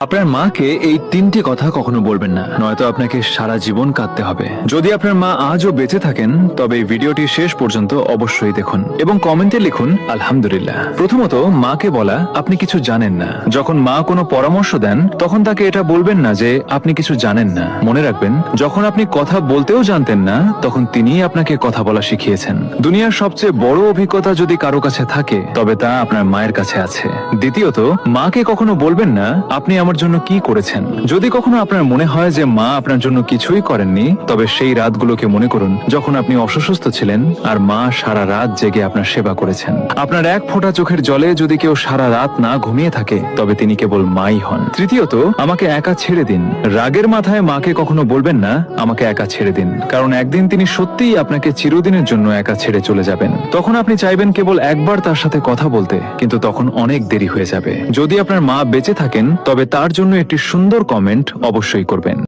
আপনার মাকে এই তিনটি কথা কখনো বলবেন না, নয়তো আপনাকে সারা জীবন কাঁদতে হবে। যদি আপনার মা আজও বেঁচে থাকেন তবে এই ভিডিওটি শেষ পর্যন্ত অবশ্যই দেখুন এবং কমেন্টে লিখুন আলহামদুলিল্লাহ। প্রথমত, মাকে বলা আপনি কিছু জানেন না। যখন মা কোনো পরামর্শ দেন তখন তাকে এটা বলবেন না যে আপনি কিছু জানেন না। মনে রাখবেন, যখন আপনি কথা বলতেও জানতেন না তখন তিনিই আপনাকে কথা বলা শিখিয়েছেন। দুনিয়ার সবচেয়ে বড় অভিজ্ঞতা যদি কারো কাছে থাকে তবে তা আপনার মায়ের কাছে আছে। দ্বিতীয়ত, মাকে কখনো বলবেন না আপনি আমার জন্য কি করেছেন। যদি কখনো আপনার মনে হয় যে মা আপনার জন্য কিছুই করেননি, তবে সেই রাতগুলোকে মনে করুন যখন আপনি অসুস্থ ছিলেন আর মা সারা রাত জেগে আপনার সেবা করেছেন। আপনার এক ফোঁটা চোখের জলে যদি কেউ সারা রাত না ঘুমিয়ে থাকে তবে তিনি কেবল মাই হন। তৃতীয়ত, আমাকে একা ছেড়ে দিন। রাগের মাথায় মাকে কখনো বলবেন না আমাকে একা ছেড়ে দিন, কারণ একদিন তিনি সত্যিই আপনাকে চিরদিনের জন্য একা ছেড়ে চলে যাবেন। তখন আপনি চাইবেন কেবল একবার তার সাথে কথা বলতে, কিন্তু তখন অনেক দেরি হয়ে যাবে। যদি আপনার মা বেঁচে থাকেন তবে তার জন্য একটি সুন্দর কমেন্ট অবশ্যই করবেন।